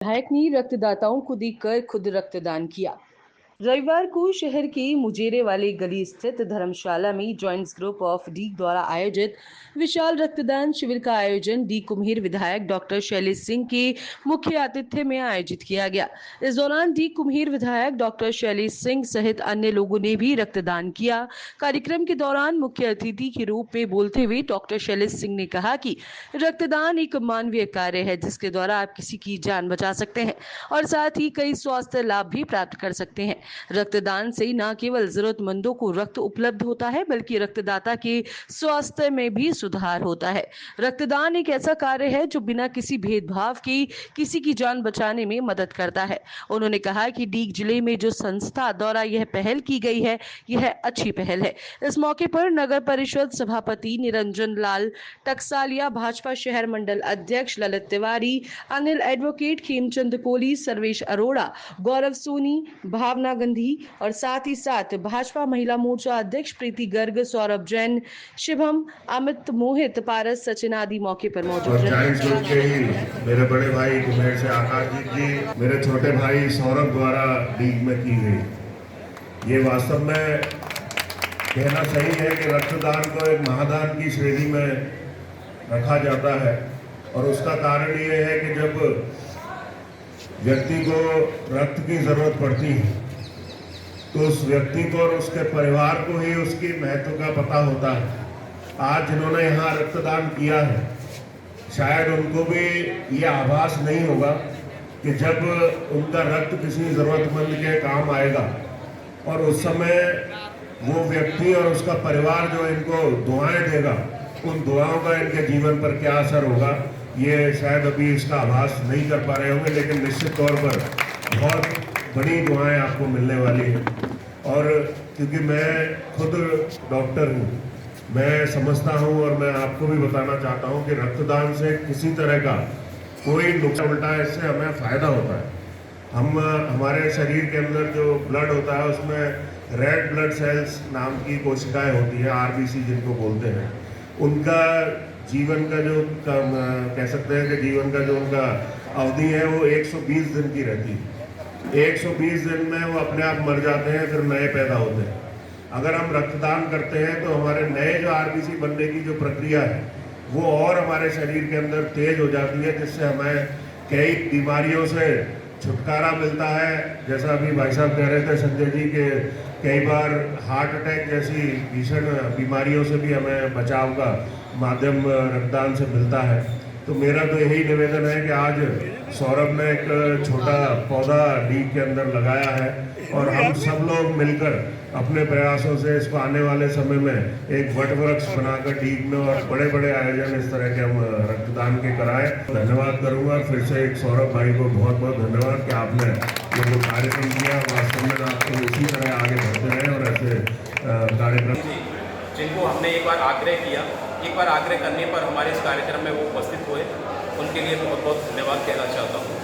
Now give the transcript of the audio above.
विधायक ने रक्तदाताओं को देखकर खुद रक्तदान किया। रविवार को शहर के मुजेरे वाली गली स्थित धर्मशाला में जॉइंट्स ग्रुप ऑफ डी द्वारा आयोजित विशाल रक्तदान शिविर का आयोजन डी कुम्हेर विधायक डॉक्टर शैलेश सिंह के मुख्य आतिथ्य में आयोजित किया गया। इस दौरान डी कुम्हेर विधायक डॉक्टर शैलेश सिंह सहित अन्य लोगों ने भी रक्तदान किया। कार्यक्रम के दौरान मुख्य अतिथि के रूप में बोलते हुए डॉक्टर शैलेश सिंह ने कहा कि रक्तदान एक मानवीय कार्य है जिसके द्वारा आप किसी की जान बचा सकते हैं और साथ ही कई स्वास्थ्य लाभ भी प्राप्त कर सकते हैं। रक्तदान से न केवल जरूरतमंदों को रक्त उपलब्ध होता है बल्कि रक्तदाता के स्वास्थ्य में भी सुधार होता है। रक्तदान एक ऐसा कार्य है जो बिना किसी भेदभाव के किसी की जान बचाने में मदद करता है। उन्होंने कहा कि डीग जिले में जो संस्था द्वारा यह पहल की गई है यह अच्छी पहल है। इस मौके पर नगर परिषद सभापति निरंजन लाल टकसालिया, भाजपा शहर मंडल अध्यक्ष ललित तिवारी, अनिल एडवोकेट, खेमचंद कोहली, सर्वेश अरोड़ा, गौरव सोनी, भावना गांधी और साथ ही साथ भाजपा महिला मोर्चा अध्यक्ष प्रीति गर्ग, सौरभ जैन, शिवम, अमित, मोहित, पारस, सचिन आदि मौके पर मौजूद रहे। मेरे बड़े भाई कुम्हेर से आकाशजीत जी, मेरे छोटे भाई सौरभ द्वारा डीग में की गई। ये वास्तव में कहना सही है कि रक्तदान को एक महादान की श्रेणी में रखा जाता है और उसका कारण ये है कि जब व्यक्ति को रक्त की जरूरत पड़ती है तो उस व्यक्ति को और उसके परिवार को ही उसकी महत्व का पता होता है। आज जिन्होंने यहाँ रक्तदान किया है शायद उनको भी ये आभास नहीं होगा कि जब उनका रक्त किसी जरूरतमंद के काम आएगा और उस समय वो व्यक्ति और उसका परिवार जो इनको दुआएं देगा, उन दुआओं का इनके जीवन पर क्या असर होगा, ये शायद अभी इसका आभास नहीं कर पा रहे होंगे, लेकिन निश्चित तौर पर बहुत बड़ी दुआएं आपको मिलने वाली हैं। और क्योंकि मैं खुद डॉक्टर हूँ, मैं समझता हूँ और मैं आपको भी बताना चाहता हूँ कि रक्तदान से किसी तरह का कोई नुकसान उल्टा है, इससे हमें फ़ायदा होता है। हमारे शरीर के अंदर जो ब्लड होता है उसमें रेड ब्लड सेल्स नाम की कोशिकाएं होती हैं, आरबीसी जिनको बोलते हैं। उनका जीवन का जो कह सकते हैं कि जीवन का जो उनका अवधि है वो 120 दिन की रहती है। 120 दिन में वो अपने आप मर जाते हैं, फिर नए पैदा होते हैं। अगर हम रक्तदान करते हैं तो हमारे नए जो आरबीसी बनने की जो प्रक्रिया है वो और हमारे शरीर के अंदर तेज हो जाती है, जिससे हमें कई बीमारियों से छुटकारा मिलता है। जैसा अभी भाई साहब कह रहे थे संजय जी के कई बार हार्ट अटैक जैसी भीषण बीमारियों से भी हमें बचाव का माध्यम रक्तदान से मिलता है। तो मेरा तो यही निवेदन है कि आज सौरभ ने एक छोटा पौधा डीग के अंदर लगाया है और हम सब लोग मिलकर अपने प्रयासों से इसको आने वाले समय में एक वट वृक्ष बनाकर डीग में और बड़े बड़े आयोजन इस तरह के हम रक्तदान के कराएं। धन्यवाद करूंगा फिर से एक सौरभ भाई को बहुत बहुत धन्यवाद कि आपने ये जो कार्यक्रम किया, वास्तव में आपको इसी तरह आगे बढ़ते रहें और ऐसे कार्यक्रम जिनको हमने एक बार आग्रह किया, एक बार आग्रह करने पर हमारे इस कार्यक्रम में वो उपस्थित हुए, उनके लिए बहुत बहुत धन्यवाद कहना चाहता हूँ।